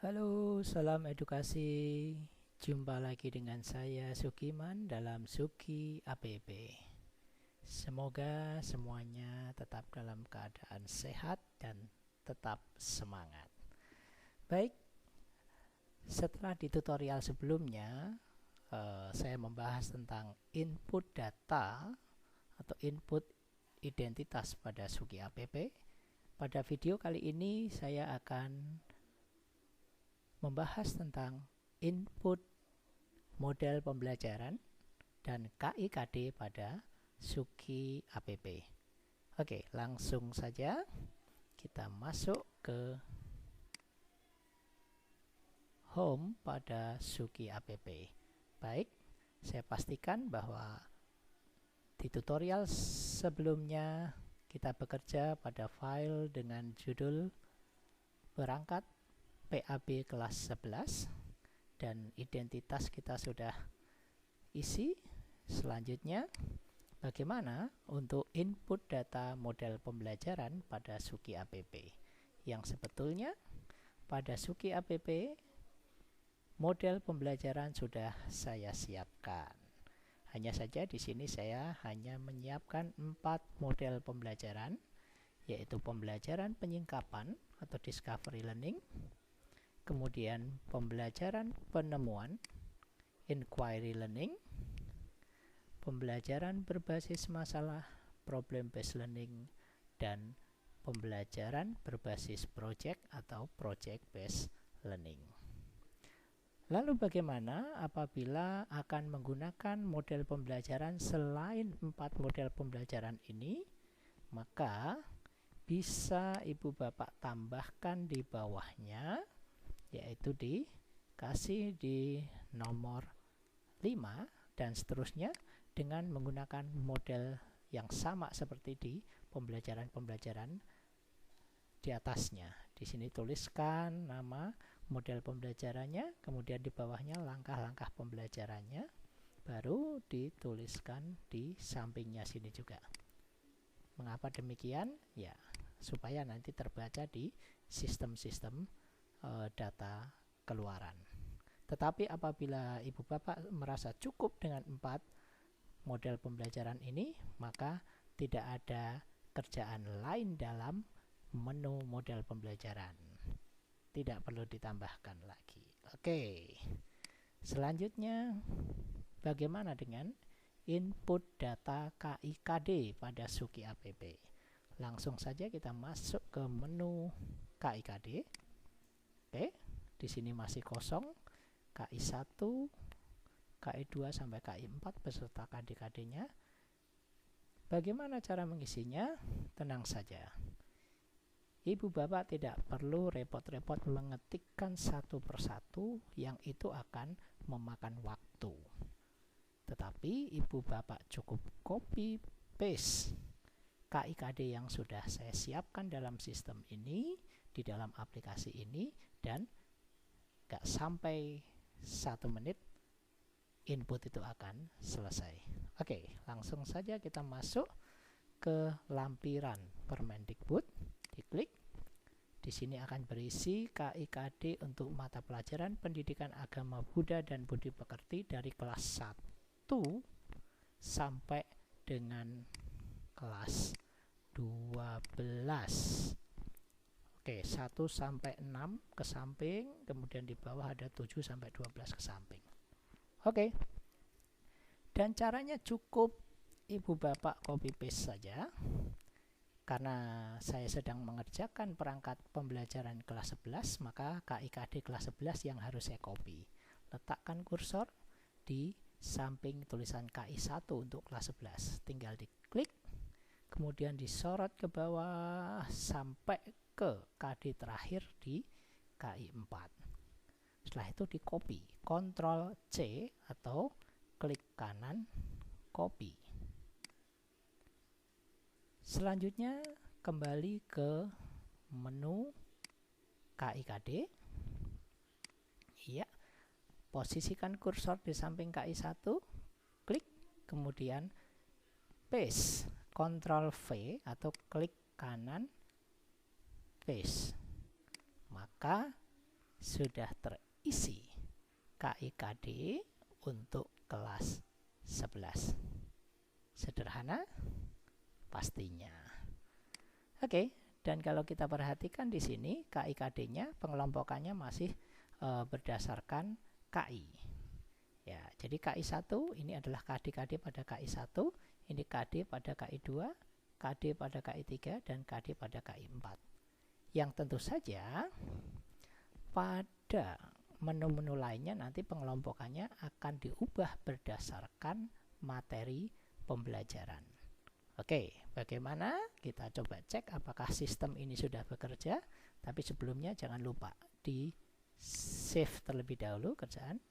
Halo, salam edukasi. Jumpa lagi dengan saya Sukiman dalam Suki APP. Semoga semuanya tetap dalam keadaan sehat dan tetap semangat. Baik, setelah di tutorial sebelumnya saya membahas tentang input data atau input identitas pada Suki APP. Pada video kali ini saya akan membahas tentang input model pembelajaran dan KIKD pada Suki APP. Oke, langsung saja kita masuk ke home pada Suki APP. Baik, saya pastikan bahwa di tutorial sebelumnya kita bekerja pada file dengan judul perangkat PAB kelas 11 dan identitas kita sudah isi. Selanjutnya, bagaimana untuk input data model pembelajaran pada Suki APP, yang sebetulnya pada Suki APP model pembelajaran sudah saya siapkan. Hanya saja di sini saya hanya menyiapkan 4 model pembelajaran, yaitu pembelajaran penyingkapan atau discovery learning, kemudian pembelajaran penemuan inquiry learning, pembelajaran berbasis masalah problem based learning, dan pembelajaran berbasis project atau project based learning. Lalu bagaimana apabila akan menggunakan model pembelajaran selain 4 model pembelajaran ini? Maka bisa Ibu Bapak tambahkan di bawahnya, yaitu dikasih di nomor 5 dan seterusnya dengan menggunakan model yang sama seperti di pembelajaran-pembelajaran di atasnya. Di sini tuliskan nama model pembelajarannya, kemudian di bawahnya langkah-langkah pembelajarannya, baru dituliskan di sampingnya sini juga. Mengapa demikian? Ya, supaya nanti terbaca di sistem-sistem data keluaran. Tetapi apabila Ibu Bapak merasa cukup dengan 4 model pembelajaran ini, maka tidak ada kerjaan lain dalam menu model pembelajaran. Tidak perlu ditambahkan lagi. Oke. Selanjutnya, bagaimana dengan input data KIKD pada Suki APP? Langsung saja kita masuk ke menu KIKD. Oke, di sini masih kosong KI1, KI2 sampai KI4 beserta KD-KD-nya. Bagaimana cara mengisinya? Tenang saja. Ibu Bapak tidak perlu repot-repot mengetikkan satu persatu, yang itu akan memakan waktu. Tetapi Ibu Bapak cukup copy paste KIKD yang sudah saya siapkan dalam sistem ini, di dalam aplikasi ini, dan gak sampai 1 menit input itu akan selesai. Oke, langsung saja kita masuk ke lampiran Permendikbud, diklik. Di sini akan berisi KIKD untuk mata pelajaran Pendidikan Agama Buddha dan Budi Pekerti dari kelas 1 sampai dengan kelas 12. Oke, 1 sampai 6 ke samping, kemudian di bawah ada 7 sampai 12 ke samping. Oke. Dan caranya cukup Ibu Bapak copy paste saja. Karena saya sedang mengerjakan perangkat pembelajaran kelas 11, maka KIKD kelas 11 yang harus saya copy. Letakkan kursor di samping tulisan KI1 untuk kelas 11. Tinggal diklik, kemudian disorot ke bawah sampai ke KD terakhir di KI4. Setelah itu di copy, Ctrl C atau klik kanan copy. Selanjutnya kembali ke menu KIKD. Ya, posisikan kursor di samping KI1, klik, kemudian paste, Ctrl V atau klik kanan paste. Maka sudah terisi KIKD untuk kelas 11. Sederhana? Pastinya. Oke, dan kalau kita perhatikan di sini KIKD-nya pengelompokannya masih berdasarkan KI. Ya, jadi KI1 ini adalah KD pada KI1, ini KD pada KI2, KD pada KI3 dan KD pada KI4. Yang tentu saja pada menu-menu lainnya nanti pengelompokannya akan diubah berdasarkan materi pembelajaran. Oke, bagaimana? Kita coba cek apakah sistem ini sudah bekerja. Tapi sebelumnya jangan lupa di save terlebih dahulu kerjaan.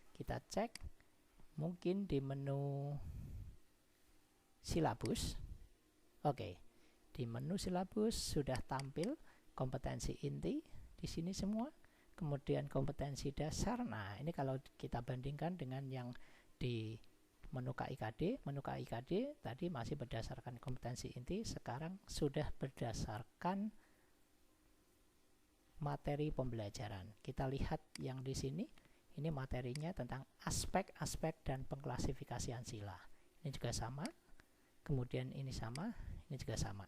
Kita cek mungkin di menu silabus. Oke, di menu silabus sudah tampil kompetensi inti di sini semua. Kemudian kompetensi dasar. Nah, ini kalau kita bandingkan dengan yang di menu KIKD tadi masih berdasarkan kompetensi inti, sekarang sudah berdasarkan materi pembelajaran. Kita lihat yang di sini, ini materinya tentang aspek-aspek dan pengklasifikasian sila. Ini juga sama, kemudian ini sama, ini juga sama.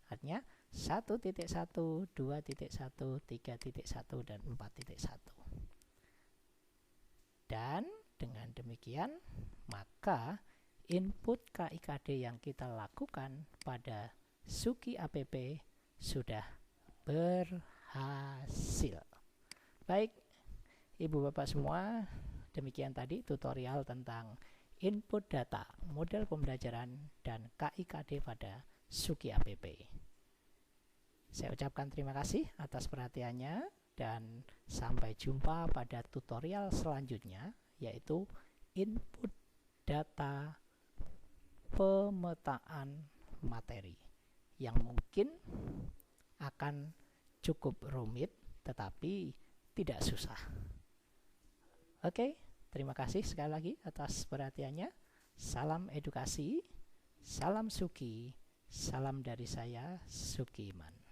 Artinya 1.1, 2.1, 3.1, dan 4.1. Dan dengan demikian, maka input KIKD yang kita lakukan pada Suki APP sudah berhasil. Baik, Ibu Bapak semua, demikian tadi tutorial tentang input data, model pembelajaran, dan KIKD pada Suki APP. Saya ucapkan terima kasih atas perhatiannya dan sampai jumpa pada tutorial selanjutnya, yaitu input data pemetaan materi yang mungkin akan cukup rumit tetapi tidak susah. Oke, terima kasih sekali lagi atas perhatiannya. Salam edukasi, salam Suki, salam dari saya, Sukiman.